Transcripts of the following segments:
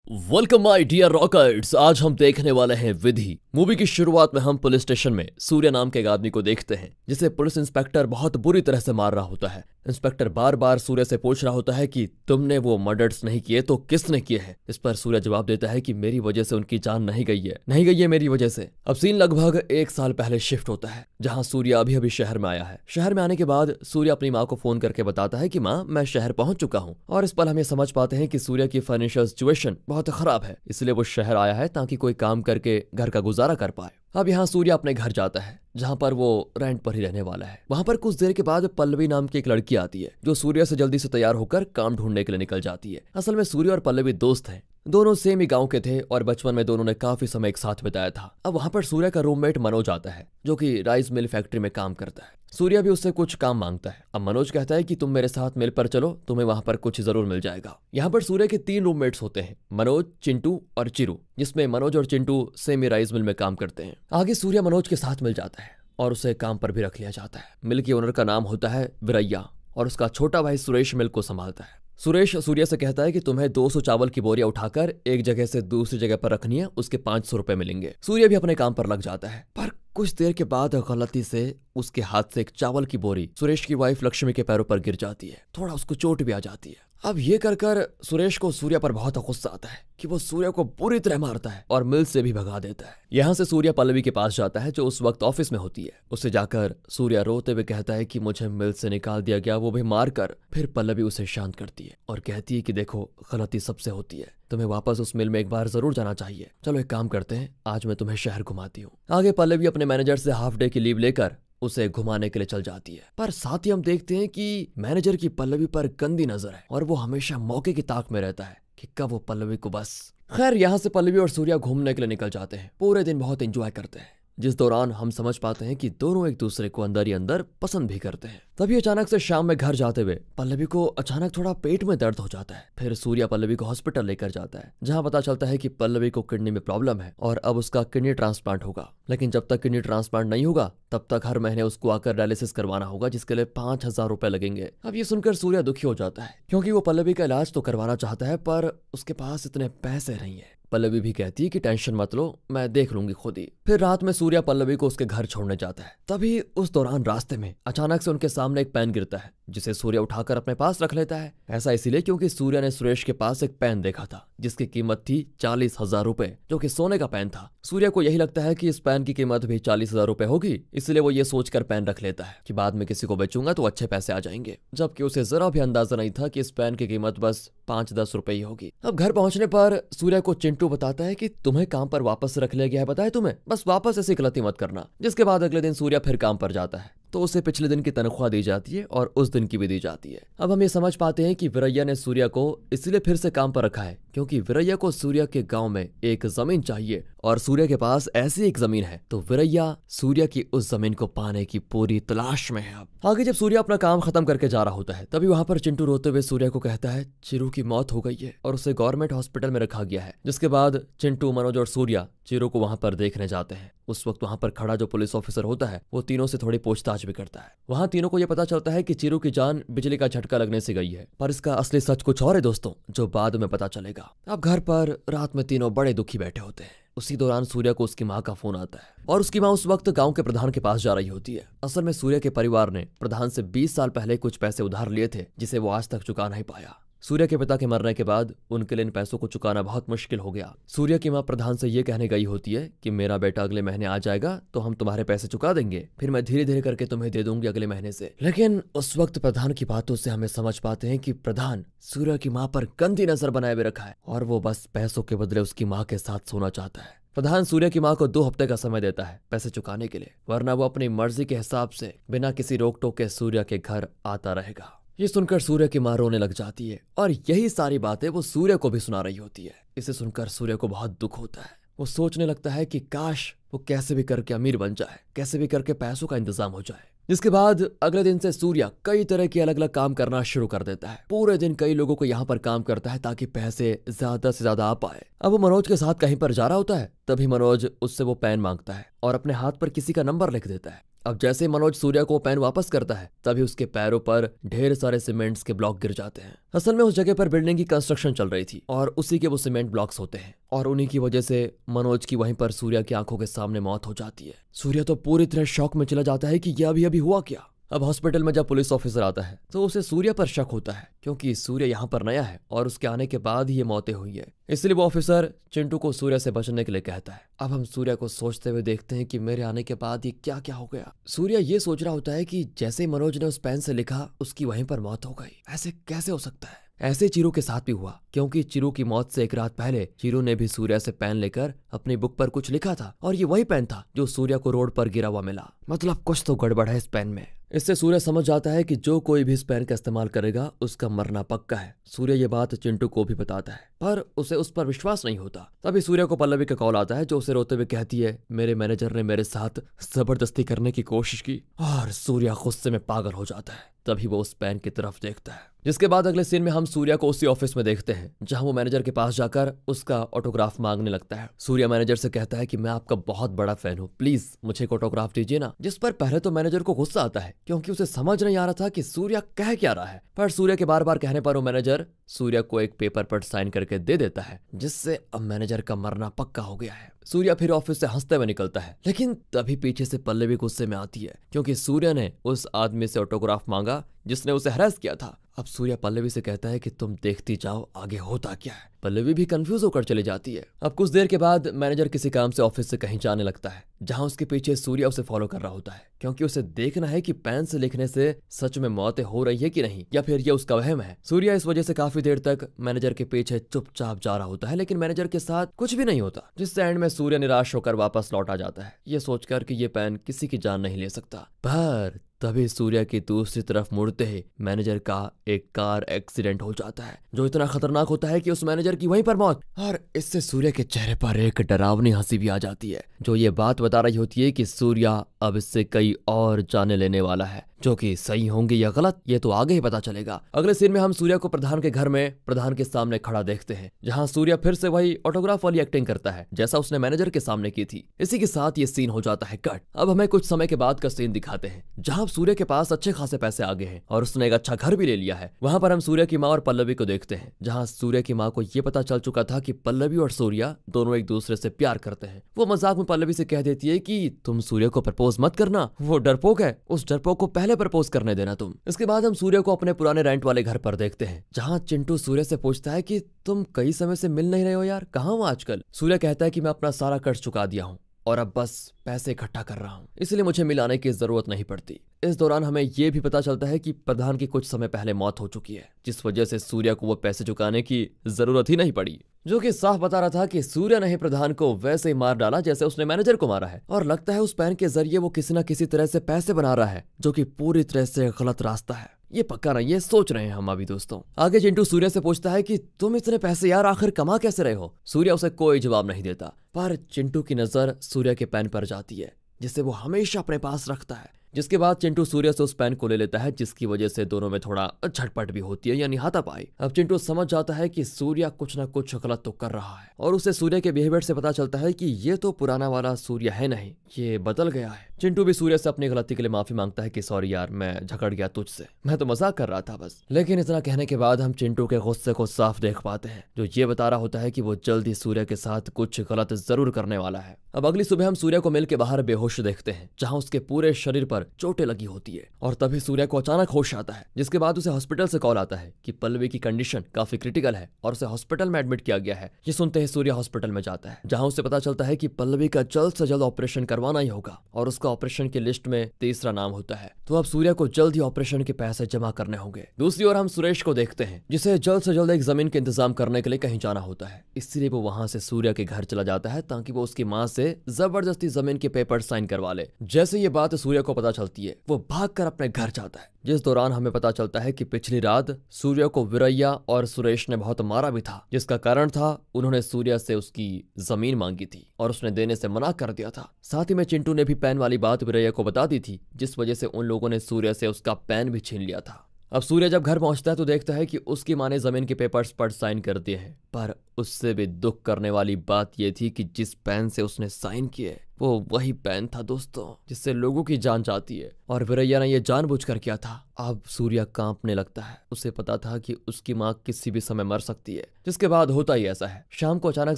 Welcome my dear rockers. आज हम देखने वाले हैं विधि। मूवी की शुरुआत में हम पुलिस स्टेशन में सूर्य नाम के एक आदमी को देखते हैं जिसे पुलिस इंस्पेक्टर बहुत बुरी तरह से मार रहा होता है। इंस्पेक्टर बार बार सूर्य से पूछ रहा होता है कि तुमने वो मर्डर्स नहीं किए तो किसने किए हैं। इस पर सूर्य जवाब देता है कि मेरी वजह से उनकी जान नहीं गई है मेरी वजह से। अब सीन लगभग 1 साल पहले शिफ्ट होता है जहां सूर्य अभी अभी शहर में आया है। शहर में आने के बाद सूर्य अपनी माँ को फोन करके बताता है कि माँ, मैं शहर पहुंच चुका हूँ। और इस पर हम ये समझ पाते हैं कि सूर्य की फाइनेंशियल सिचुएशन बहुत खराब है, इसलिए वो शहर आया है ताकि कोई काम करके घर का गुजारा कर पाए। अब यहाँ सूर्य अपने घर जाता है जहाँ पर वो रेंट पर ही रहने वाला है। वहां पर कुछ देर के बाद पल्लवी नाम की एक लड़की आती है जो सूर्य से जल्दी से तैयार होकर काम ढूंढने के लिए निकल जाती है। असल में सूर्य और पल्लवी दोस्त हैं, दोनों सेम ही गांव के थे और बचपन में दोनों ने काफी समय एक साथ बिताया था। अब वहां पर सूर्य का रूममेट मनोज आता है जो कि राइस मिल फैक्ट्री में काम करता है। सूर्य भी उससे कुछ काम मांगता है। अब मनोज कहता है कि तुम मेरे साथ मिल पर चलो, तुम्हें वहां पर कुछ जरूर मिल जाएगा। यहाँ पर सूर्य के 3 रूममेट्स होते हैं, मनोज, चिंटू और चिरू, जिसमें मनोज और चिंटू सेम ही राइस मिल में काम करते हैं। आगे सूर्य मनोज के साथ मिल जाता है और उसे काम पर भी रख लिया जाता है। मिल के ओनर का नाम होता है वीरैया और उसका छोटा भाई सुरेश मिल को संभालता है। सुरेश सूर्य से कहता है कि तुम्हें 200 चावल की बोरियां उठाकर एक जगह से दूसरी जगह पर रखनी है, उसके 500 रुपए मिलेंगे। सूर्य भी अपने काम पर लग जाता है, पर कुछ देर के बाद गलती से उसके हाथ से एक चावल की बोरी सुरेश की वाइफ लक्ष्मी के पैरों पर गिर जाती है। थोड़ा उसको चोट भी आ जाती है। अब ये कर सुरेश को सूर्य पर बहुत गुस्सा आता है कि वो सूर्य को बुरी तरह मारता है और मिल से भी भगा देता है। यहाँ से सूर्य पल्लवी के पास जाता है जो उस वक्त ऑफिस में होती है। उसे जाकर सूर्य रोते हुए कहता है कि मुझे मिल से निकाल दिया गया, वो भी मारकर। फिर पल्लवी उसे शांत करती है और कहती है कि देखो, गलती सबसे होती है, तुम्हें वापस उस मिल में एक बार जरूर जाना चाहिए। चलो एक काम करते हैं, आज मैं तुम्हें शहर घुमाती हूँ। आगे पल्लवी अपने मैनेजर से हाफ डे की लीव लेकर उसे घुमाने के लिए चल जाती है। पर साथ ही हम देखते हैं कि मैनेजर की पल्लवी पर गंदी नजर है और वो हमेशा मौके की ताक में रहता है कि कब वो पल्लवी को बस। खैर, यहाँ से पल्लवी और सूर्य घूमने के लिए निकल जाते हैं। पूरे दिन बहुत एंजॉय करते हैं, जिस दौरान हम समझ पाते हैं कि दोनों एक दूसरे को अंदर ही अंदर पसंद भी करते हैं। तभी अचानक से शाम में घर जाते हुए पल्लवी को अचानक थोड़ा पेट में दर्द हो जाता है। फिर सूर्य पल्लवी को हॉस्पिटल लेकर जाता है जहां पता चलता है कि पल्लवी को किडनी में प्रॉब्लम है और अब उसका किडनी ट्रांसप्लांट होगा। लेकिन जब तक किडनी ट्रांसप्लांट नहीं होगा तब तक हर महीने उसको आकर डायलिसिस करवाना होगा, जिसके लिए 5,000 रुपए लगेंगे। अब ये सुनकर सूर्य दुखी हो जाता है क्योंकि वो पल्लवी का इलाज तो करवाना चाहता है पर उसके पास इतने पैसे नहीं है। पल्लवी भी कहती है कि टेंशन मत लो, मैं देख लूंगी खुद ही। फिर रात में सूर्य पल्लवी को उसके घर छोड़ने जाता है। तभी उस दौरान रास्ते में अचानक से उनके सामने एक पेन गिरता है जिसे सूर्य उठाकर अपने पास रख लेता है। ऐसा इसीलिए क्योंकि सूर्य ने सुरेश के पास एक पेन देखा था जिसकी कीमत थी 40,000 रुपए, जो कि सोने का पेन था। सूर्य को यही लगता है कि इस पेन की कीमत भी 40,000 रुपए होगी, इसलिए वो ये सोचकर पेन रख लेता है कि बाद में किसी को बेचूंगा तो अच्छे पैसे आ जाएंगे। जबकि उसे जरा भी अंदाजा नहीं था कि इस पेन की कीमत बस 5-10 रुपए ही होगी। अब घर पहुंचने पर सूर्य को चिंटू बताता है कि तुम्हें काम पर वापस रख लिया गया है, बताया तुम्हें, बस वापस ऐसी गलती मत करना। जिसके बाद अगले दिन सूर्य फिर काम पर जाता है तो उसे पिछले दिन की तनख्वाह दी जाती है और उस दिन की भी दी जाती है। अब हम ये समझ पाते हैं कि वीरैया ने सूर्य को इसलिए फिर से काम पर रखा है क्योंकि वीरैया को सूर्य के गांव में एक जमीन चाहिए और सूर्य के पास ऐसी एक जमीन है, तो वीरैया सूर्य की उस जमीन को पाने की पूरी तलाश में है। अब आगे जब सूर्य अपना काम खत्म करके जा रहा होता है तभी वहां पर चिंटू रोते हुए सूर्य को कहता है चिरू की मौत हो गई है और उसे गवर्नमेंट हॉस्पिटल में रखा गया है। जिसके बाद चिंटू, मनोज और सूर्य चिरू को वहां पर देखने जाते हैं। उस वक्त वहां पर खड़ा जो पुलिस ऑफिसर होता है वो तीनों से थोड़ी पूछताछ भी करता है। वहां तीनों को यह पता चलता है कि चिरू की जान बिजली का झटका लगने से गई है, पर इसका असली सच कुछ और है दोस्तों, जो बाद में पता चलेगा। अब घर पर रात में तीनों बड़े दुखी बैठे होते हैं। उसी दौरान सूर्य को उसकी माँ का फोन आता है और उसकी माँ उस वक्त गांव के प्रधान के पास जा रही होती है। असल में सूर्य के परिवार ने प्रधान से 20 साल पहले कुछ पैसे उधार लिए थे जिसे वो आज तक चुका नहीं पाया। सूर्य के पिता के मरने के बाद उनके लिए इन पैसों को चुकाना बहुत मुश्किल हो गया। सूर्य की मां प्रधान से ये कहने गई होती है कि मेरा बेटा अगले महीने आ जाएगा तो हम तुम्हारे पैसे चुका देंगे, फिर मैं धीरे धीरे करके तुम्हें दे दूंगी अगले महीने से। लेकिन उस वक्त प्रधान की बातों से हमें समझ पाते हैं कि प्रधान सूर्य की मां पर गंदी नजर बनाए हुए रखा है और वो बस पैसों के बदले उसकी माँ के साथ सोना चाहता है। प्रधान सूर्य की मां को 2 हफ्ते का समय देता है पैसे चुकाने के लिए, वरना वो अपनी मर्जी के हिसाब से बिना किसी रोक टोक के सूर्य के घर आता रहेगा। ये सुनकर सूर्य की मां रोने लग जाती है और यही सारी बातें वो सूर्य को भी सुना रही होती है। इसे सुनकर सूर्य को बहुत दुख होता है। वो सोचने लगता है कि काश वो कैसे भी करके अमीर बन जाए, कैसे भी करके पैसों का इंतजाम हो जाए। जिसके बाद अगले दिन से सूर्य कई तरह के अलग अलग काम करना शुरू कर देता है। पूरे दिन कई लोगों को यहाँ पर काम करता है ताकि पैसे ज्यादा से ज्यादा आ पाए। अब वो मनोज के साथ कहीं पर जा रहा होता है, तभी मनोज उससे वो पेन मांगता है और अपने हाथ पर किसी का नंबर लिख देता है। अब जैसे ही मनोज सूर्या को पेन वापस करता है तभी उसके पैरों पर ढेर सारे सीमेंट्स के ब्लॉक गिर जाते हैं। असल में उस जगह पर बिल्डिंग की कंस्ट्रक्शन चल रही थी और उसी के वो सीमेंट ब्लॉक्स होते हैं और उन्हीं की वजह से मनोज की वहीं पर सूर्या की आंखों के सामने मौत हो जाती है। सूर्या तो पूरी तरह शॉक में चला जाता है कि यह अभी अभी हुआ क्या। अब हॉस्पिटल में जब पुलिस ऑफिसर आता है तो उसे सूर्या पर शक होता है क्योंकि सूर्या यहाँ पर नया है और उसके आने के बाद ही ये मौतें हुई है। इसलिए वो ऑफिसर चिंटू को सूर्या से बचने के लिए कहता है। अब हम सूर्या को सोचते हुए देखते हैं कि मेरे आने के बाद ये क्या क्या हो गया। सूर्या ये सोच रहा होता है कि जैसे ही मनोज ने उस पेन से लिखा उसकी वहीं पर मौत हो गई। ऐसे कैसे हो सकता है? ऐसे चिरू के साथ भी हुआ क्योंकि चिरू की मौत से एक रात पहले चिरू ने भी सूर्या से पेन लेकर अपनी बुक पर कुछ लिखा था और ये वही पेन था जो सूर्या को रोड पर गिरा हुआ मिला। मतलब कुछ तो गड़बड़ है इस पेन में। इससे सूर्या समझ जाता है कि जो कोई भी इस पेन का इस्तेमाल करेगा उसका मरना पक्का है। सूर्या ये बात चिंटू को भी बताता है पर उसे उस पर विश्वास नहीं होता। तभी सूर्या को पल्लवी का कॉल आता है जो उसे रोते हुए कहती है मेरे मैनेजर ने मेरे साथ जबरदस्ती करने की कोशिश की और सूर्या गुस्से में पागल हो जाता है। तभी वो उस पेन की तरफ देखता है। जिसके बाद अगले सीन में हम सूर्या को उसी ऑफिस में देखते हैं जहां वो मैनेजर के पास जाकर उसका ऑटोग्राफ मांगने लगता है। सूर्या मैनेजर से कहता है कि मैं आपका बहुत बड़ा फैन हूँ, प्लीज मुझे एक ऑटोग्राफ दीजिए ना। जिस पर पहले तो मैनेजर को गुस्सा आता है क्योंकि उसे समझ नहीं आ रहा था कि सूर्या कह क्या रहा है, पर सूर्या के बार बार कहने पर वो मैनेजर सूर्या को एक पेपर पर साइन करके दे देता है जिससे अब मैनेजर का मरना पक्का हो गया है। सूर्या फिर ऑफिस से हंसते हुए निकलता है लेकिन तभी पीछे से पल्लवी गुस्से में आती है क्योंकि सूर्या ने उस आदमी से ऑटोग्राफ मांगा जिसने उसे हरास किया था। अब सूर्या पल्लवी से कहता है कि तुम देखती जाओ आगे होता क्या है। पल्लवी भी कंफ्यूज होकर चली जाती है। अब कुछ देर के बाद मैनेजर किसी काम से ऑफिस से कहीं जाने लगता है जहां उसके पीछे सूर्या उसे फॉलो कर रहा होता है क्योंकि उसे देखना है कि पेन से लिखने से सच में मौतें हो रही है कि नहीं या फिर ये उसका वहम है। सूर्या इस वजह से काफी देर तक मैनेजर के पीछे चुपचाप जा रहा होता है लेकिन मैनेजर के साथ कुछ भी नहीं होता, जिससे एंड में सूर्या निराश होकर वापस लौट आ जाता है ये सोचकर कि ये पेन किसी की जान नहीं ले सकता। पर तभी सूर्या की दूसरी तरफ मुड़ते ही मैनेजर का एक कार एक्सीडेंट हो जाता है जो इतना खतरनाक होता है कि उस मैनेजर की वहीं पर मौत। और इससे सूर्या के चेहरे पर एक डरावनी हंसी भी आ जाती है जो ये बात बता रही होती है कि सूर्या अब इससे कई और जाने लेने वाला है, जो कि सही होंगे या गलत ये तो आगे ही पता चलेगा। अगले सीन में हम सूर्या को प्रधान के घर में प्रधान के सामने खड़ा देखते हैं जहां सूर्या फिर से वही ऑटोग्राफ वाली एक्टिंग करता है जैसा उसने मैनेजर के सामने की थी। इसी के साथ ये सीन हो जाता है कट। अब हमें कुछ समय के बाद का सीन दिखाते हैं जहां सूर्या के पास अच्छे खासे पैसे आ गए हैं और उसने एक अच्छा घर भी ले लिया है। वहां पर हम सूर्या की माँ और पल्लवी को देखते हैं जहां सूर्या की माँ को ये पता चल चुका था कि पल्लवी और सूर्या दोनों एक दूसरे से प्यार करते हैं। वो मजाक में पल्लवी से कह देती है कि तुम सूर्या को प्रपोज मत करना, वो डरपोक है, उस डरपोक को पहले प्रपोज करने देना तुम। इसके बाद हम सूर्या को अपने पुराने रेंट वाले घर पर देखते हैं जहां चिंटू सूर्या से पूछता है कि तुम कई समय से मिल नहीं रहे हो यार, कहाँ हो आजकल। सूर्या कहता है कि मैं अपना सारा कर्ज चुका दिया हूँ और अब बस पैसे इकट्ठा कर रहा हूँ, इसलिए मुझे मिलाने की जरूरत नहीं पड़ती। इस दौरान हमें यह भी पता चलता है कि प्रधान की कुछ समय पहले मौत हो चुकी है जिस वजह से सूर्या को वो पैसे चुकाने की जरूरत ही नहीं पड़ी, जो कि साफ बता रहा था कि सूर्या ने ही प्रधान को वैसे ही मार डाला जैसे उसने मैनेजर को मारा है। और लगता है उस पेन के जरिए वो किसी न किसी तरह से पैसे बना रहा है जो कि पूरी तरह से गलत रास्ता है। ये पक्का नहीं, ये सोच रहे हैं हम अभी। दोस्तों आगे चिंटू सूर्या से पूछता है कि तुम इतने पैसे यार आखिर कमा कैसे रहे हो। सूर्या उसे कोई जवाब नहीं देता, पर चिंटू की नजर सूर्या के पेन पर जाती है जिसे वो हमेशा अपने पास रखता है। जिसके बाद चिंटू सूर्या से उस पेन को ले लेता है जिसकी वजह से दोनों में थोड़ा झटपट भी होती है यानी हाथापाई। अब चिंटू समझ जाता है कि सूर्या कुछ ना कुछ गलत तो कर रहा है और उसे सूर्या के बिहेवियर से पता चलता है कि ये तो पुराना वाला सूर्या है नहीं, ये बदल गया है। चिंटू भी सूर्या से अपनी गलती के लिए माफी मांगता है कि सॉरी यार, मैं झगड़ गया तुझसे, मैं तो मजाक कर रहा था बस। लेकिन इतना कहने के बाद हम चिंटू के गुस्से को साफ देख पाते हैं जो ये बता रहा होता है कि वो जल्द ही सूर्या के साथ कुछ गलत जरूर करने वाला है। अब अगली सुबह हम सूर्या को मिल के बाहर बेहोश देखते हैं जहां उसके पूरे शरीर पर चोटें लगी होती है और तभी सूर्या को अचानक होश आता है। जिसके बाद उसे हॉस्पिटल से कॉल आता है कि पल्लवी की कंडीशन काफी क्रिटिकल है और उसे हॉस्पिटल में एडमिट किया गया है। ये सुनते ही सूर्या हॉस्पिटल में जाता है जहां उसे पता चलता है कि पल्लवी का जल्द से जल्द ऑपरेशन करवाना ही होगा और उसका ऑपरेशन की लिस्ट में तीसरा नाम होता है। तो अब सूर्या को जल्द ही ऑपरेशन के पैसे जमा करने होंगे। दूसरी ओर हम सुरेश को देखते हैं जिसे जल्द से जल्द एक जमीन के इंतजाम करने के लिए कहीं जाना होता है, इसलिए वो वहां से सूर्या के घर चला जाता है ताकि वो उसकी माँ से जबरदस्ती जमीन के पेपर साइन करवा ले। जैसे ये बात सूर्या को पता चलती है वो भागकर अपने घर जाता है, जिस दौरान हमें पता चलता है कि पिछली रात सूर्या को वीरैया और सुरेश ने बहुत मारा भी था, जिसका कारण था उन्होंने सूर्या से उसकी जमीन मांगी थी और उसने देने से मना कर दिया था। साथ ही में चिंटू ने भी पेन वाली बात वीरैया को बता दी थी जिस वजह से उन लोगों ने सूर्या से उसका पेन भी छीन लिया था। अब सूर्या जब घर पहुंचता है तो देखता है कि उसकी माँ ने जमीन के पेपर्स पर साइन कर दिए हैं, पर उससे भी दुख करने वाली बात यह थी कि जिस पेन से उसने साइन किए वो वही पेन था दोस्तों जिससे लोगों की जान जाती है, और वीरैया ने ये जानबूझकर किया था। अब सूर्या कांपने लगता है। उसे पता था कि उसकी माँ किसी भी समय मर सकती है। जिसके बाद होता ही ऐसा है, शाम को अचानक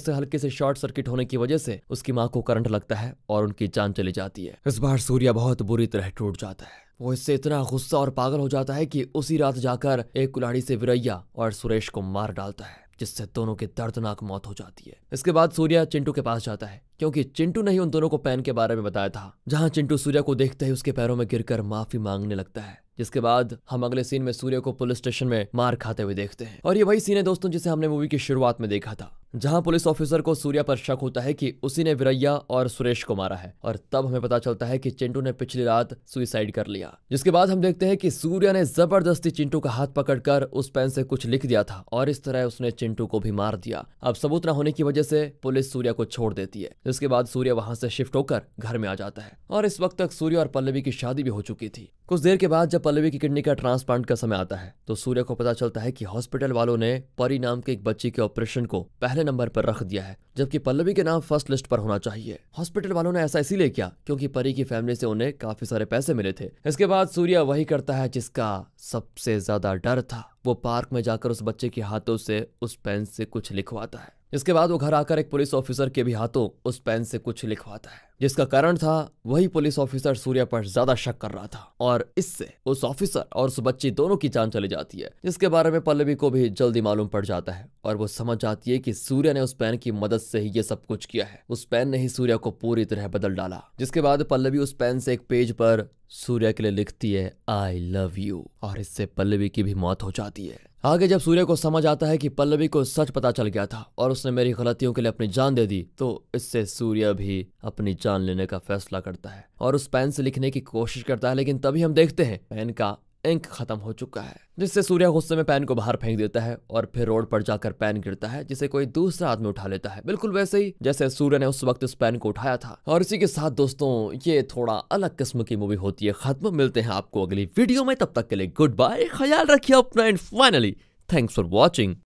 से हल्के से शॉर्ट सर्किट होने की वजह से उसकी माँ को करंट लगता है और उनकी जान चली जाती है। इस बार सूर्या बहुत बुरी तरह टूट जाता है। वो इससे इतना गुस्सा और पागल हो जाता है कि उसी रात जाकर एक कुल्हाड़ी से वीरैया और सुरेश को मार डालता है, जिससे दोनों की दर्दनाक मौत हो जाती है। इसके बाद सूर्या चिंटू के पास जाता है, क्योंकि चिंटू ने ही उन दोनों को पेन के बारे में बताया था। जहां चिंटू सूर्या को देखते ही उसके पैरों में गिरकर माफी मांगने लगता है। जिसके बाद हम अगले सीन में सूर्या को पुलिस स्टेशन में मार खाते हुए देखते हैं। और ये वही सीन है दोस्तों जिसे हमने मूवी की शुरुआत में देखा था, जहां पुलिस ऑफिसर को सूर्या पर शक होता है कि उसी ने वीरैया और सुरेश को मारा है। और तब हमें पता चलता है कि चिंटू ने पिछली रात सुसाइड कर लिया। जिसके बाद हम देखते हैं कि सूर्या ने जबरदस्ती चिंटू का हाथ पकड़कर उस पेन से कुछ लिख दिया था, और इस तरह उसने चिंटू को भी मार दिया। अब सबूत न होने की वजह से पुलिस सूर्या को छोड़ देती है। जिसके बाद सूर्या वहां से शिफ्ट होकर घर में आ जाता है, और इस वक्त तक सूर्या और पल्लवी की शादी भी हो चुकी थी। कुछ देर के बाद जब पल्लवी की किडनी का ट्रांसप्लांट का समय आता है, तो सूर्या को पता चलता है कि हॉस्पिटल वालों ने परी नाम के एक बच्ची के ऑपरेशन को पहले नंबर पर रख दिया है, जबकि पल्लवी के नाम फर्स्ट लिस्ट पर होना चाहिए। हॉस्पिटल वालों ने ऐसा इसीलिए किया क्योंकि परी की फैमिली से उन्हें काफी सारे पैसे मिले थे। इसके बाद सूर्या वही करता है जिसका सबसे ज्यादा डर था। वो पार्क में जाकर उस बच्चे के हाथों से उस पेन से कुछ लिखवाता है। इसके बाद वो घर आकर एक पुलिस ऑफिसर के भी हाथों उस पेन से कुछ लिखवाता है, जिसका कारण था वही पुलिस ऑफिसर सूर्या पर ज्यादा शक कर रहा था, और इससे उस ऑफिसर और उस बच्ची दोनों की जान चली जाती है। जिसके बारे में पल्लवी को भी जल्दी मालूम पड़ जाता है, और वो समझ जाती है कि सूर्या ने उस पेन की मदद से ही ये सब कुछ किया है। उस पेन ने ही सूर्या को पूरी तरह बदल डाला। जिसके बाद पल्लवी उस पेन से एक पेज पर सूर्या के लिए लिखती है आई लव यू, और इससे पल्लवी की भी मौत हो जाती है। आगे जब सूर्या को समझ आता है कि पल्लवी को सच पता चल गया था और उसने मेरी गलतियों के लिए अपनी जान दे दी, तो इससे सूर्या भी अपनी जान लेने का फैसला करता है और उस पेन से लिखने की कोशिश करता है। लेकिन तभी हम देखते हैं पेन का इंक खत्म हो चुका है, जिससे सूर्या गुस्से में पेन को बाहर फेंक देता है और फिर रोड पर जाकर पेन गिरता है, जिसे कोई दूसरा आदमी उठा लेता है, बिल्कुल वैसे ही जैसे सूर्या ने उस वक्त इस पेन को उठाया था। और इसी के साथ दोस्तों ये थोड़ा अलग किस्म की मूवी होती है खत्म। मिलते हैं आपको अगली वीडियो में, तब तक के लिए गुड बाय, ख्याल रखिए अपना, and finally thanks for watching.